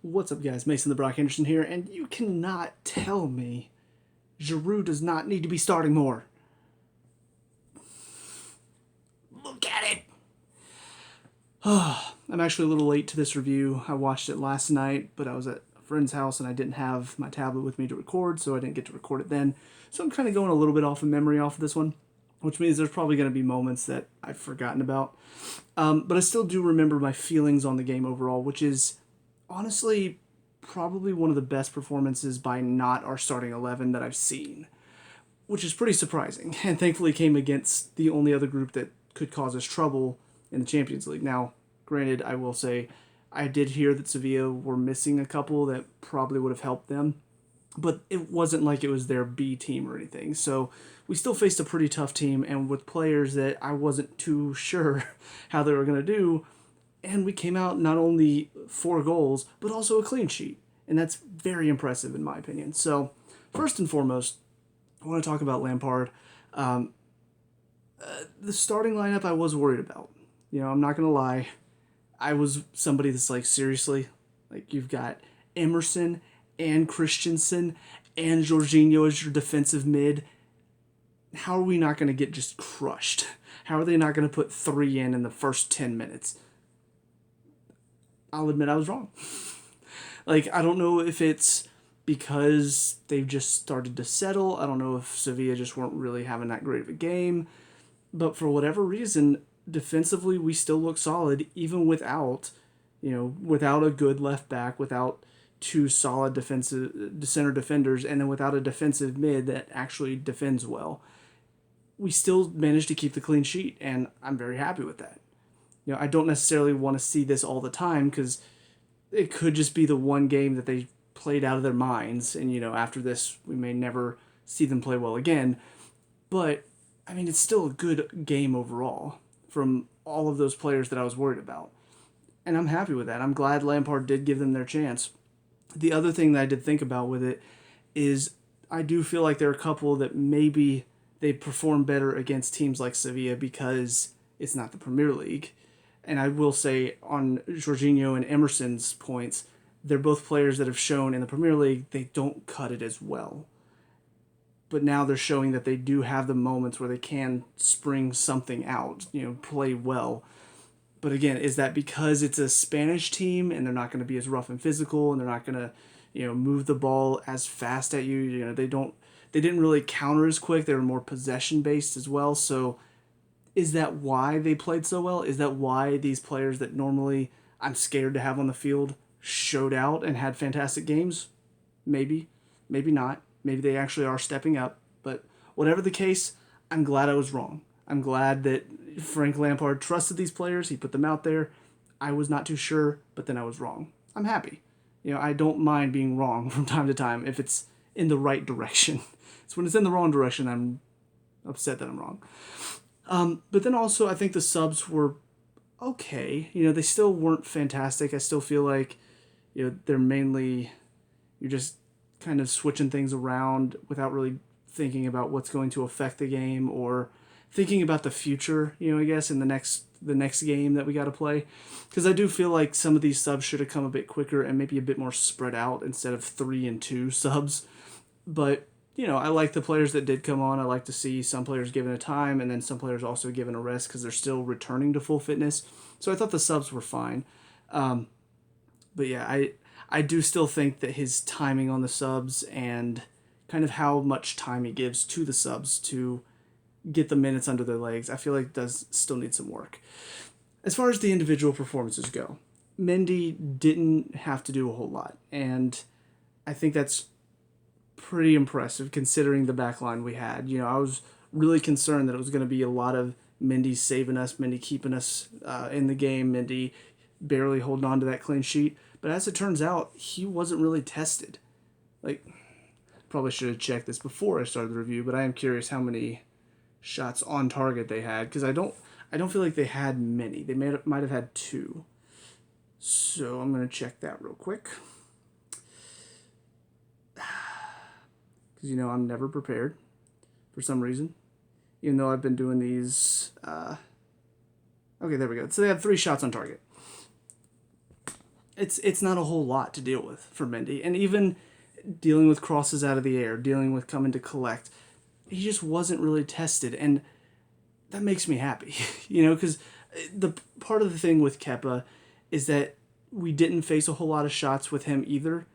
What's up, guys? Mason the Brock Henderson here, and you cannot tell me Giroud does not need to be starting more. Look at it! I'm actually a little late to this review. I watched it last night, but I was at a friend's house and I didn't have my tablet with me to record, so I didn't get to record it then. So I'm kind of going a little bit off of memory off of this one, which means there's probably going to be moments that I've forgotten about. But I still do remember my feelings on the game overall, which is honestly probably one of the best performances by not our starting 11 that I've seen, which is pretty surprising, and thankfully came against the only other group that could cause us trouble in the Champions League. Now, granted, I will say I did hear that Sevilla were missing a couple that probably would have helped them, but it wasn't like it was their B team or anything. So we still faced a pretty tough team, and with players that I wasn't too sure how they were going to do. And we came out not only 4 goals, but also a clean sheet. And that's very impressive in my opinion. So first and foremost, I want to talk about Lampard. The starting lineup I was worried about. You know, I'm not going to lie. I was somebody that's like, seriously? Like, you've got Emerson and Christensen and Jorginho as your defensive mid. How are we not going to get just crushed? How are they not going to put 3 in the first 10 minutes? I'll admit I was wrong. Like, I don't know if it's because they've just started to settle. I don't know if Sevilla just weren't really having that great of a game. But for whatever reason, defensively, we still look solid, even without a good left back, without 2 solid defensive center defenders, and then without a defensive mid that actually defends well. We still managed to keep the clean sheet, and I'm very happy with that. You know, I don't necessarily want to see this all the time because it could just be the one game that they played out of their minds, and after this we may never see them play well again. But I mean, it's still a good game overall from all of those players that I was worried about, and I'm happy with that. I'm glad Lampard did give them their chance. The other thing that I did think about with it is I do feel like there are a couple that maybe they perform better against teams like Sevilla because it's not the Premier League. And I will say on Jorginho and Emerson's points, they're both players that have shown in the Premier League they don't cut it as well. But now they're showing that they do have the moments where they can spring something out, play well. But again, is that because it's a Spanish team and they're not going to be as rough and physical and they're not going to, move the ball as fast at you? They didn't really counter as quick. They were more possession based as well. So is that why they played so well? Is that why these players that normally I'm scared to have on the field showed out and had fantastic games? Maybe. Maybe not. Maybe they actually are stepping up. But whatever the case, I'm glad I was wrong. I'm glad that Frank Lampard trusted these players. He put them out there. I was not too sure, but then I was wrong. I'm happy. I don't mind being wrong from time to time if it's in the right direction. It's when it's in the wrong direction I'm upset that I'm wrong. But then also, I think the subs were okay. They still weren't fantastic. I still feel like, they're mainly, you're just kind of switching things around without really thinking about what's going to affect the game or thinking about the future, I guess, in the next game that we got to play. Because I do feel like some of these subs should have come a bit quicker and maybe a bit more spread out instead of 3 and 2 subs. But I like the players that did come on. I like to see some players given a time and then some players also given a rest because they're still returning to full fitness. So I thought the subs were fine. But yeah, I do still think that his timing on the subs and kind of how much time he gives to the subs to get the minutes under their legs, I feel like does still need some work. As far as the individual performances go, Mendy didn't have to do a whole lot. And I think that's pretty impressive considering the back line we had. I was really concerned that it was going to be a lot of Mendy saving us, Mendy keeping us in the game, Mendy barely holding on to that clean sheet. But as it turns out, he wasn't really tested. Like, probably should have checked this before I started the review, but I am curious how many shots on target they had because I don't feel like they had many. They might have had 2. So I'm going to check that real quick. Because, I'm never prepared for some reason. Even though I've been doing these... Okay, there we go. So they have 3 shots on target. it's not a whole lot to deal with for Mendy. And even dealing with crosses out of the air, dealing with coming to collect, he just wasn't really tested. And that makes me happy, because the part of the thing with Kepa is that we didn't face a whole lot of shots with him either,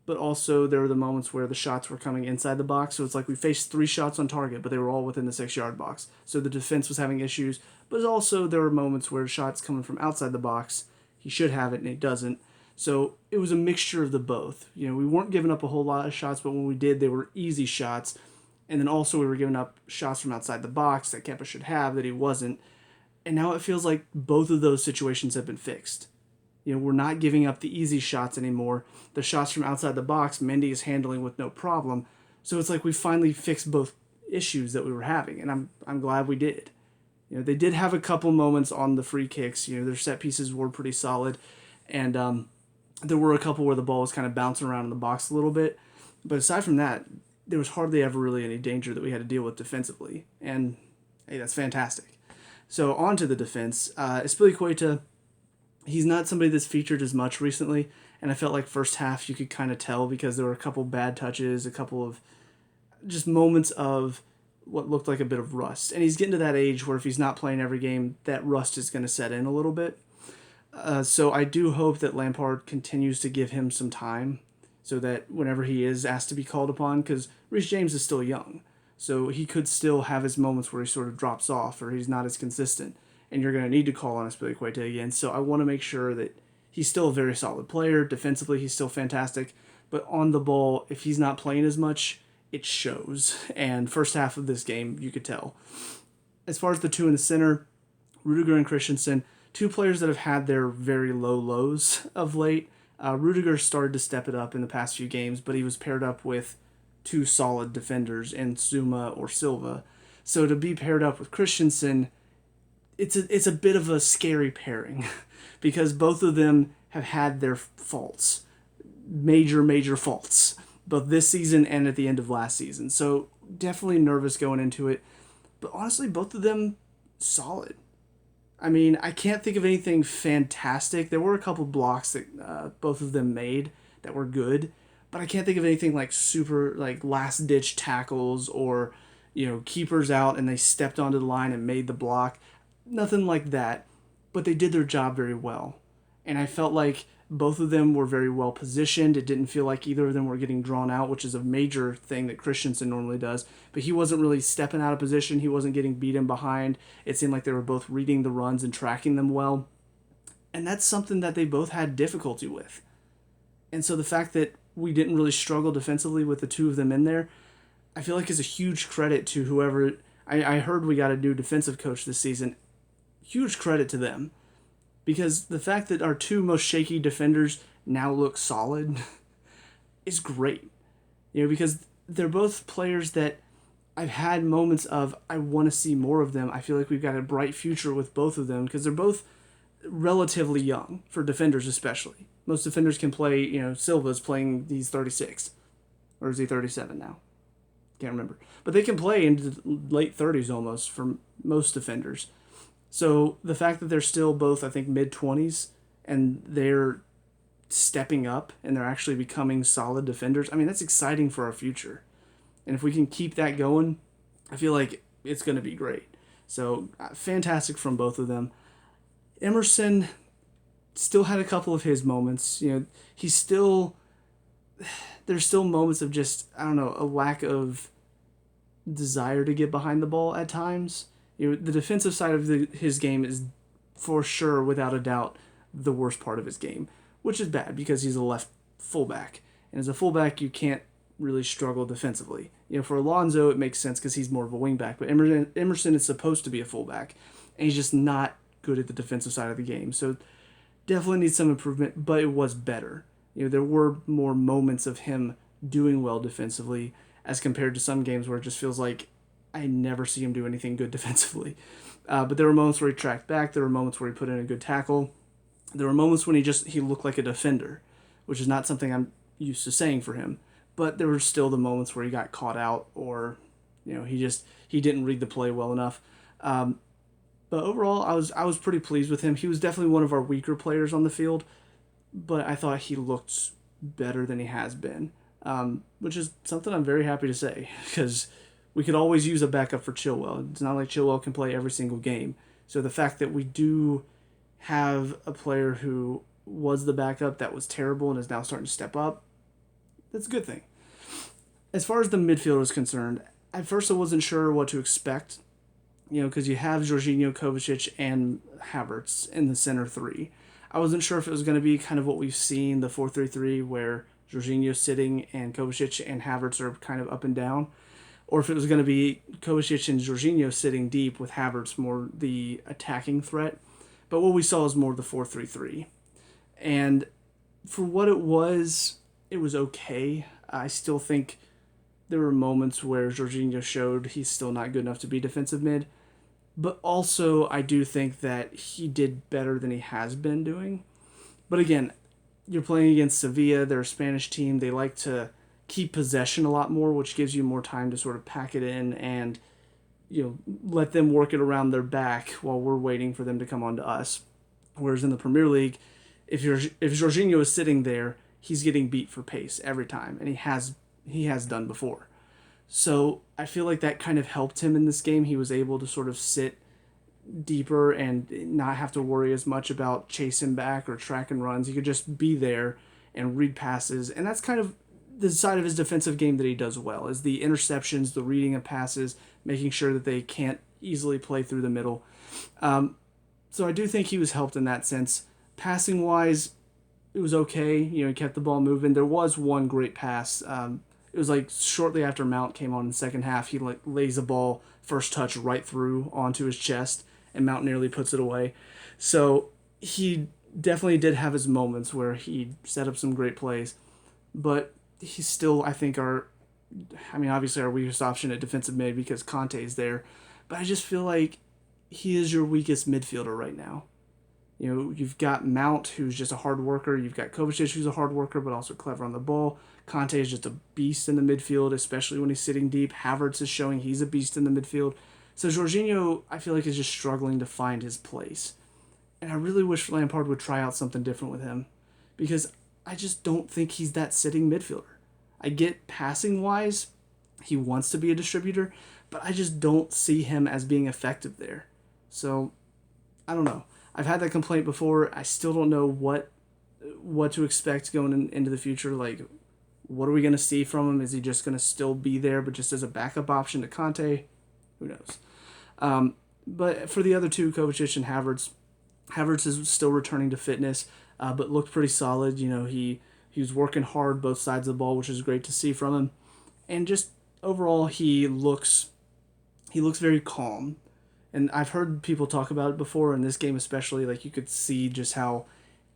but also there were the moments where the shots were coming inside the box. So it's like we faced 3 shots on target, but they were all within the 6-yard box. So the defense was having issues, but also there were moments where shots coming from outside the box, he should have it and he doesn't. So it was a mixture of the both. We weren't giving up a whole lot of shots, but when we did, they were easy shots. And then also we were giving up shots from outside the box that Kepa should have that he wasn't. And now it feels like both of those situations have been fixed. We're not giving up the easy shots anymore. The shots from outside the box, Mendy is handling with no problem. So it's like we finally fixed both issues that we were having, and I'm glad we did. They did have a couple moments on the free kicks. Their set pieces were pretty solid, and there were a couple where the ball was kind of bouncing around in the box a little bit. But aside from that, there was hardly ever really any danger that we had to deal with defensively, and hey, that's fantastic. So on to the defense. Azpilicueta, he's not somebody that's featured as much recently, and I felt like first half you could kind of tell because there were a couple bad touches, a couple of just moments of what looked like a bit of rust. And he's getting to that age where if he's not playing every game, that rust is going to set in a little bit. So I do hope that Lampard continues to give him some time so that whenever he is asked to be called upon, because Reece James is still young, so he could still have his moments where he sort of drops off or he's not as consistent, and you're going to need to call on Azpilicueta again. So I want to make sure that he's still a very solid player. Defensively, he's still fantastic. But on the ball, if he's not playing as much, it shows. And first half of this game, you could tell. As far as the 2 in the center, Rudiger and Christensen, 2 players that have had their very low lows of late. Rudiger started to step it up in the past few games, but he was paired up with 2 solid defenders in Zuma or Silva. So to be paired up with Christensen, it's a bit of a scary pairing because both of them have had their faults, major faults, both this season and at the end of last season. So definitely nervous going into it, but honestly, both of them solid. I mean, I can't think of anything fantastic. There were a couple blocks that both of them made that were good, but I can't think of anything like super like last ditch tackles or keepers out and they stepped onto the line and made the block. Nothing like that, but they did their job very well. And I felt like both of them were very well positioned. It didn't feel like either of them were getting drawn out, which is a major thing that Christensen normally does. But he wasn't really stepping out of position. He wasn't getting beaten behind. It seemed like they were both reading the runs and tracking them well. And that's something that they both had difficulty with. And so the fact that we didn't really struggle defensively with the 2 of them in there, I feel like is a huge credit to whoever. I heard we got a new defensive coach this season. Huge credit to them, because the fact that our 2 most shaky defenders now look solid is great. Because they're both players that I've had moments of I want to see more of them. I feel like we've got a bright future with both of them because they're both relatively young for defenders especially. Most defenders can play, Silva's playing, he's 36. Or is he 37 now? Can't remember. But they can play into late 30s almost for most defenders. So the fact that they're still both, I think, mid-20s and they're stepping up and they're actually becoming solid defenders, I mean, that's exciting for our future. And if we can keep that going, I feel like it's going to be great. So fantastic from both of them. Emerson still had a couple of his moments. He's still... There's still moments of just, I don't know, a lack of desire to get behind the ball at times. The defensive side of his game is for sure, without a doubt, the worst part of his game, which is bad because he's a left fullback. And as a fullback, you can't really struggle defensively. For Alonso, it makes sense because he's more of a wingback, but Emerson is supposed to be a fullback, and he's just not good at the defensive side of the game. So definitely needs some improvement, but it was better. There were more moments of him doing well defensively as compared to some games where it just feels like I never see him do anything good defensively. But there were moments where he tracked back. There were moments where he put in a good tackle. There were moments when he looked like a defender, which is not something I'm used to saying for him. But there were still the moments where he got caught out or, he didn't read the play well enough. But overall, I was pretty pleased with him. He was definitely one of our weaker players on the field. but I thought he looked better than he has been, which is something I'm very happy to say because we could always use a backup for Chilwell. It's not like Chilwell can play every single game. So the fact that we do have a player who was the backup that was terrible and is now starting to step up, that's a good thing. As far as the midfield is concerned, at first I wasn't sure what to expect, because you have Jorginho, Kovacic, and Havertz in the center three. I wasn't sure if it was going to be kind of what we've seen, the 4-3-3, where Jorginho's sitting and Kovacic and Havertz are kind of up and down, or if it was going to be Kovacic and Jorginho sitting deep with Havertz more the attacking threat. But what we saw was more the 4-3-3. And for what it was okay. I still think there were moments where Jorginho showed he's still not good enough to be defensive mid. But also, I do think that he did better than he has been doing. But again, you're playing against Sevilla. They're a Spanish team. They like to keep possession a lot more, which gives you more time to sort of pack it in and let them work it around their back while we're waiting for them to come on to us. Whereas in the Premier League, if Jorginho is sitting there, he's getting beat for pace every time, and he has done before. So I feel like that kind of helped him in this game. He was able to sort of sit deeper and not have to worry as much about chasing back or track and runs. He could just be there and read passes, and that's kind of the side of his defensive game that he does well, is the interceptions, the reading of passes, making sure that they can't easily play through the middle. So I do think he was helped in that sense. Passing wise, it was okay. He kept the ball moving. There was one great pass. It was like shortly after Mount came on in the second half, he lays a ball first touch right through onto his chest, and Mount nearly puts it away. So he definitely did have his moments where he set up some great plays, but he's still, I think, obviously our weakest option at defensive mid because Conte is there, but I just feel like he is your weakest midfielder right now. You've got Mount, who's just a hard worker. You've got Kovacic, who's a hard worker, but also clever on the ball. Conte is just a beast in the midfield, especially when he's sitting deep. Havertz is showing he's a beast in the midfield. So Jorginho, I feel like, is just struggling to find his place. And I really wish Lampard would try out something different with him, because I just don't think he's that sitting midfielder. I get passing-wise, he wants to be a distributor, but I just don't see him as being effective there. So, I don't know. I've had that complaint before. I still don't know what to expect going into the future. Like, what are we going to see from him? Is he just going to still be there, but just as a backup option to Conte? Who knows? But for the other two, Kovacic and Havertz is still returning to fitness, but looked pretty solid. He was working hard both sides of the ball, which is great to see from him. And just overall, he looks very calm. And I've heard people talk about it before, in this game especially, like you could see just how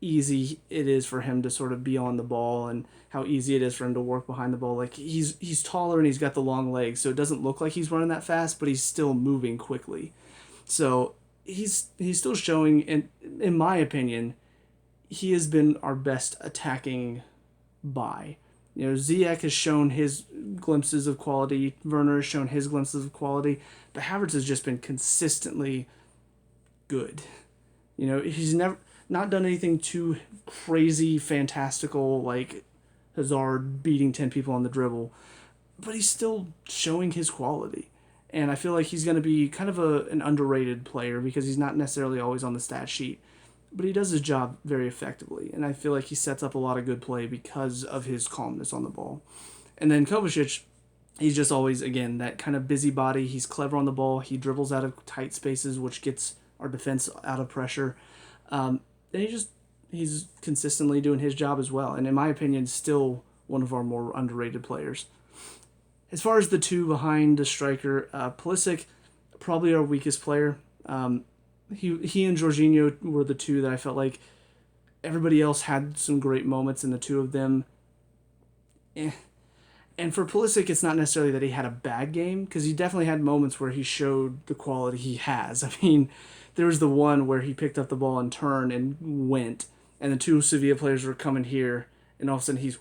easy it is for him to sort of be on the ball and how easy it is for him to work behind the ball. Like he's taller and he's got the long legs, so it doesn't look like he's running that fast, but he's still moving quickly. So he's still showing, in my opinion, he has been our best attacking buy. Ziyech has shown his glimpses of quality. Werner has shown his glimpses of quality. But Havertz has just been consistently good. He's never not done anything too crazy, fantastical, like Hazard beating 10 people on the dribble. But he's still showing his quality. And I feel like he's going to be kind of an underrated player because he's not necessarily always on the stat sheet. But he does his job very effectively, and I feel like he sets up a lot of good play because of his calmness on the ball. And then Kovacic, he's just always, again, that kind of busybody. He's clever on the ball. He dribbles out of tight spaces, which gets our defense out of pressure. And he's consistently doing his job as well, and in my opinion, still one of our more underrated players. As far as the two behind the striker, Pulisic, probably our weakest player. He and Jorginho were the two that I felt like everybody else had some great moments, and the two of them, And for Pulisic, it's not necessarily that he had a bad game, because he definitely had moments where he showed the quality he has. I mean, there was the one where he picked up the ball and turned and went, and the two Sevilla players were coming here, and all of a sudden he's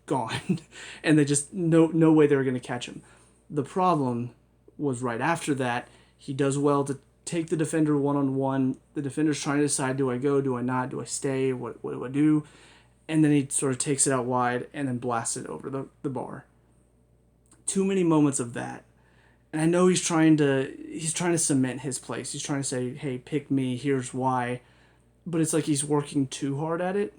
gone, and they just no way they were going to catch him. The problem was right after that, he does well to take the defender one-on-one. The defender's trying to decide, do I go, do I not, do I stay, what do I do? and then he sort of takes it out wide and then blasts it over the bar. Too many moments of that. And I know he's trying to cement his place. He's trying to say, hey, pick me, here's why. But it's like he's working too hard at it.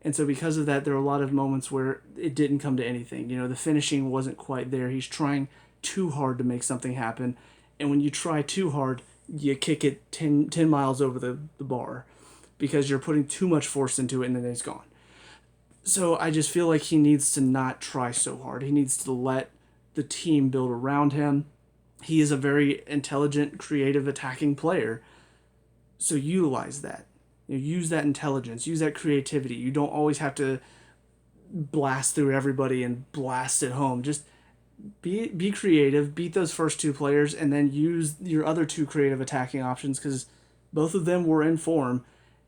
And so because of that, there are a lot of moments where it didn't come to anything. The finishing wasn't quite there. He's trying too hard to make something happen. And when you try too hard, you kick it 10 miles over the bar because you're putting too much force into it and then it's gone. So I just feel like he needs to not try so hard. He needs to let the team build around him. He is a very intelligent, creative, attacking player. So utilize that. Use that intelligence. Use that creativity. You don't always have to blast through everybody and blast it home. Just be creative, beat those first two players, and then use your other two creative attacking options because both of them were in form.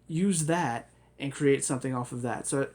Use that and create something off of that. So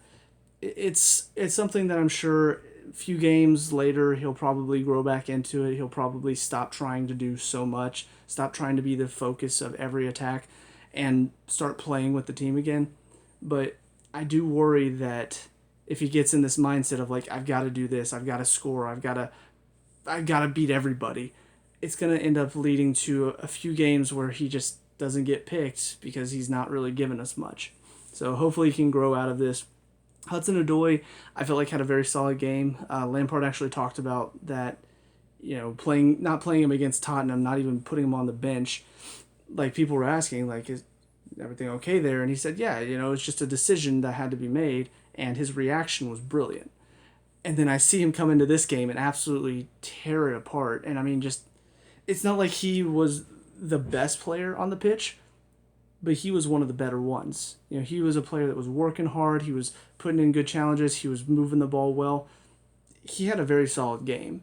it's something that I'm sure a few games later he'll probably grow back into it. He'll probably stop trying to do so much, stop trying to be the focus of every attack, and start playing with the team again. But I do worry that if he gets in this mindset of like, I've got to do this, I've got to score, I've got to beat everybody, it's going to end up leading to a few games where he just doesn't get picked because he's not really giving us much. So hopefully he can grow out of this. Hudson-Odoi, I felt like had a very solid game. Lampard actually talked about that, not playing him against Tottenham, not even putting him on the bench. Like people were asking, like, is everything okay there? And he said, yeah, it's just a decision that had to be made, and his reaction was brilliant. And then I see him come into this game and absolutely tear it apart. And I mean, it's not like he was the best player on the pitch, but he was one of the better ones. He was a player that was working hard. He was putting in good challenges. He was moving the ball well. He had a very solid game.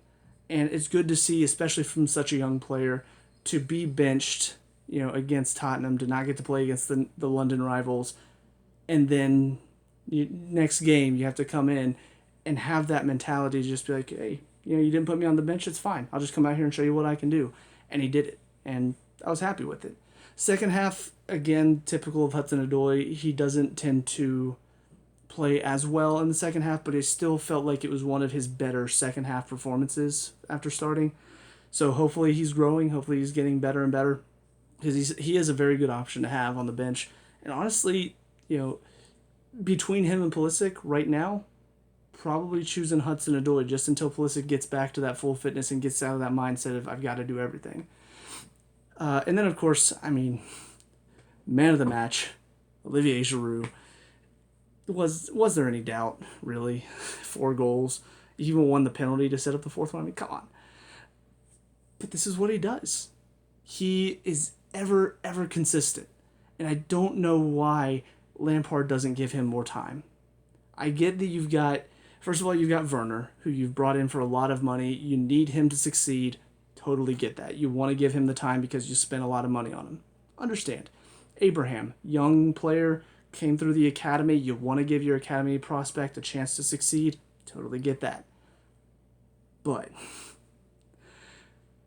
And it's good to see, especially from such a young player, to be benched, against Tottenham, to not get to play against the London rivals. And then next game, you have to come in and have that mentality to just be like, hey, you didn't put me on the bench, it's fine. I'll just come out here and show you what I can do. And he did it. And I was happy with it. Second half, again, typical of Hudson-Odoi, he doesn't tend to play as well in the second half, but it still felt like it was one of his better second half performances after starting. So hopefully he's growing. Hopefully he's getting better and better because he is a very good option to have on the bench. And honestly, between him and Pulisic right now, probably choosing Hudson-Odoi just until Pulisic gets back to that full fitness and gets out of that mindset of I've got to do everything. And then, of course, man of the match, Olivier Giroud. Was there any doubt, really? 4 goals. He even won the penalty to set up the fourth one. Come on. But this is what he does. He is ever consistent. And I don't know why Lampard doesn't give him more time. I get that first of all, you've got Werner, who you've brought in for a lot of money. You need him to succeed. Totally get that. You want to give him the time because you spent a lot of money on him. Understand. Abraham, young player, came through the academy. You want to give your academy prospect a chance to succeed. Totally get that. But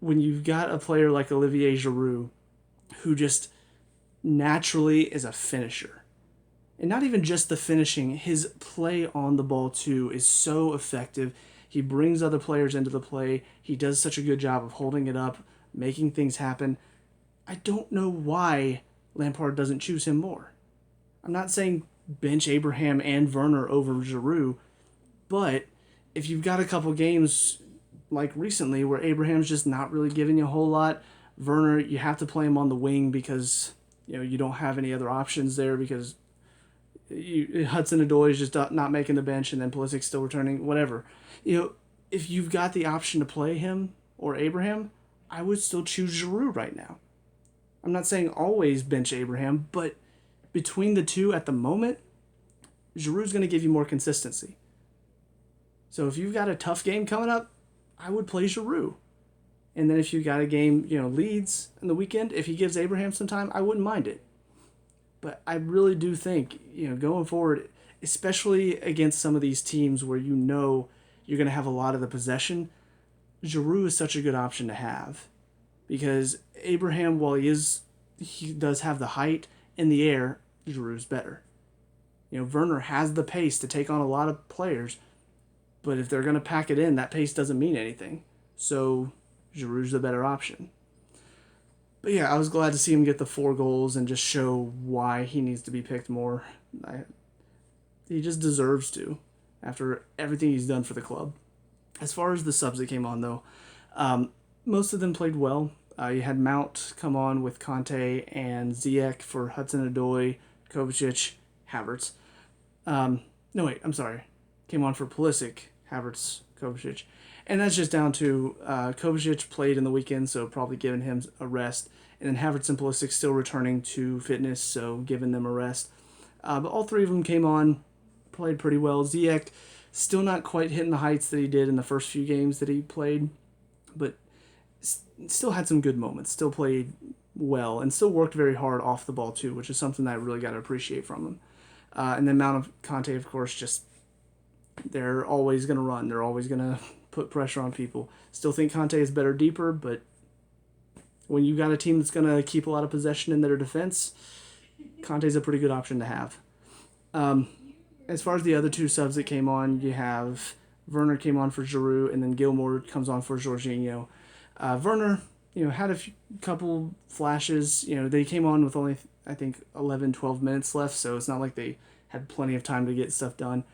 when you've got a player like Olivier Giroud, who just naturally is a finisher, and not even just the finishing, his play on the ball too is so effective. He brings other players into the play. He does such a good job of holding it up, making things happen. I don't know why Lampard doesn't choose him more. I'm not saying bench Abraham and Werner over Giroud, but if you've got a couple games like recently where Abraham's just not really giving you a whole lot, Werner, you have to play him on the wing because you don't have any other options there because Hudson-Odoi is just not making the bench and then Pulisic's still returning, whatever. If you've got the option to play him or Abraham, I would still choose Giroud right now. I'm not saying always bench Abraham, but between the two at the moment, Giroud's going to give you more consistency. So if you've got a tough game coming up, I would play Giroud. And then if you got a game, Leeds in the weekend, if he gives Abraham some time, I wouldn't mind it. But I really do think, going forward, especially against some of these teams where you're going to have a lot of the possession, Giroud is such a good option to have. Because Abraham, while he does have the height in the air, Giroud's better. Werner has the pace to take on a lot of players, but if they're going to pack it in, that pace doesn't mean anything. So Giroud's the better option. But yeah, I was glad to see him get the 4 goals and just show why he needs to be picked more. He just deserves to after everything he's done for the club. As far as the subs that came on, though, most of them played well. You had Mount come on with Conte and Ziyech for Hudson-Odoi, Kovacic, Havertz. No, wait, I'm sorry. Came on for Pulisic, Havertz, Kovacic. And that's just down to Kovacic played in the weekend, so probably giving him a rest. And then Havertz and Pulisic still returning to fitness, so giving them a rest. But all 3 of them came on, played pretty well. Ziyech still not quite hitting the heights that he did in the first few games that he played, but still had some good moments, still played well, and still worked very hard off the ball too, which is something that I really got to appreciate from him. And then Mount of Conte, of course, just they're always going to run. They're always going to put pressure on people. Still think Conte is better deeper, but when you got a team that's going to keep a lot of possession in their defense, Conte's a pretty good option to have. As far as the other 2 subs that came on, you have Werner came on for Giroud, and then Gilmour comes on for Jorginho. Werner, had a couple flashes. They came on with only, I think, 11, 12 minutes left, so it's not like they had plenty of time to get stuff done.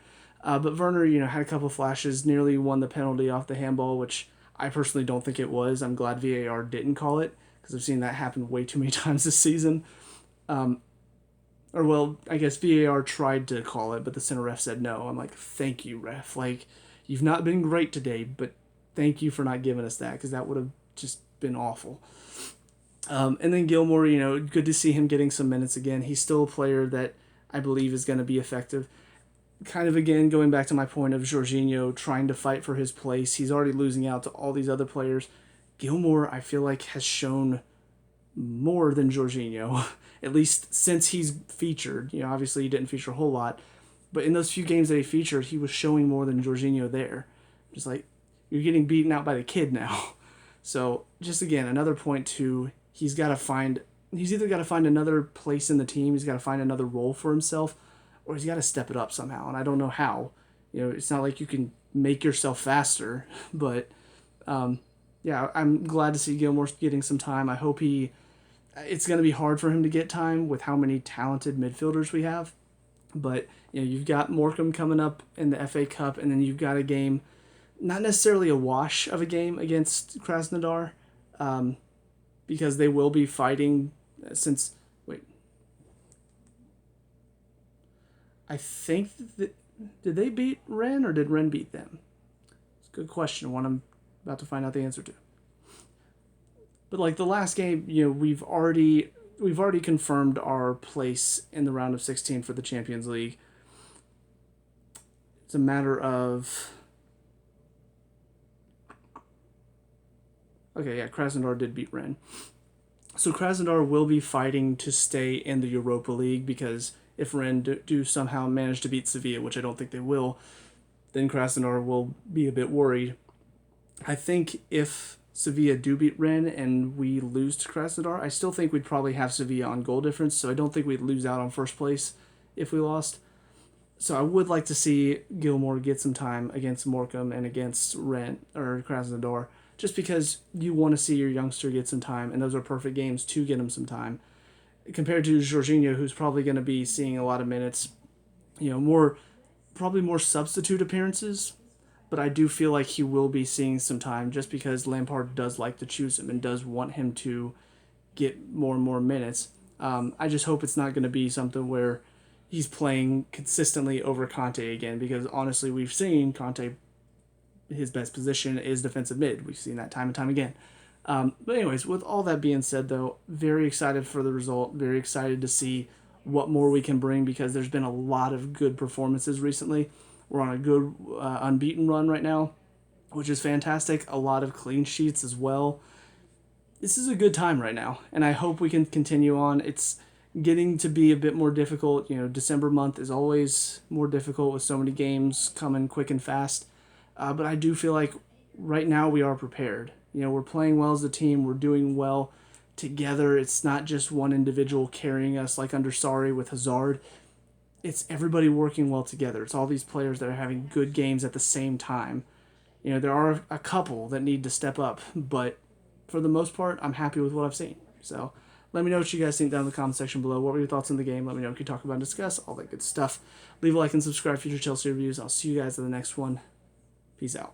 But Werner, had a couple flashes, nearly won the penalty off the handball, which I personally don't think it was. I'm glad VAR didn't call it, because I've seen that happen way too many times this season. I guess VAR tried to call it, but the center ref said no. I'm like, thank you, ref. Like, you've not been great today, but thank you for not giving us that, because that would have just been awful. And then Gilmour, good to see him getting some minutes again. He's still a player that I believe is going to be effective. Kind of, again, going back to my point of Jorginho trying to fight for his place. He's already losing out to all these other players. Gilmour, I feel like, has shown more than Jorginho, at least since he's featured. Obviously he didn't feature a whole lot, but in those few games that he featured, he was showing more than Jorginho there. Just like, you're getting beaten out by the kid now. So, just again, another point to, he's either got to find another place in the team, he's got to find another role for himself, or he's got to step it up somehow, and I don't know how. It's not like you can make yourself faster, but yeah, I'm glad to see Gilmour getting some time. I hope it's going to be hard for him to get time with how many talented midfielders we have, but you've got Morecambe coming up in the FA Cup, and then you've got a game, not necessarily a wash of a game against Krasnodar, because they will be fighting since, I think did they beat Rennes or did Rennes beat them? It's a good question, one I'm about to find out the answer to. But like the last game, we've already confirmed our place in the round of 16 for the Champions League. It's a matter of, okay, yeah, Krasnodar did beat Rennes. So Krasnodar will be fighting to stay in the Europa League, because if Rennes do somehow manage to beat Sevilla, which I don't think they will, then Krasnodar will be a bit worried. I think if Sevilla do beat Rennes and we lose to Krasnodar, I still think we'd probably have Sevilla on goal difference, so I don't think we'd lose out on first place if we lost. So I would like to see Gilmour get some time against Morecambe and against Rennes or Krasnodar, just because you want to see your youngster get some time, and those are perfect games to get him some time. Compared to Jorginho, who's probably going to be seeing a lot of minutes, probably more substitute appearances, but I do feel like he will be seeing some time just because Lampard does like to choose him and does want him to get more and more minutes. I just hope it's not going to be something where he's playing consistently over Conte again, because honestly, we've seen Conte, his best position is defensive mid. We've seen that time and time again. But anyways, with all that being said, though, very excited for the result. Very excited to see what more we can bring, because there's been a lot of good performances recently. We're on a good unbeaten run right now, which is fantastic. A lot of clean sheets as well. This is a good time right now, and I hope we can continue on. It's getting to be a bit more difficult. December month is always more difficult with so many games coming quick and fast. But I do feel like right now we are prepared. We're playing well as a team. We're doing well together. It's not just one individual carrying us like under Sarri with Hazard. it's everybody working well together. It's all these players that are having good games at the same time. You know, there are a couple that need to step up, but for the most part, I'm happy with what I've seen. So let me know what you guys think down in the comment section below. What were your thoughts on the game? Let me know if you talk about and discuss, all that good stuff. Leave a like and subscribe for future Chelsea reviews. I'll see you guys in the next one. Peace out.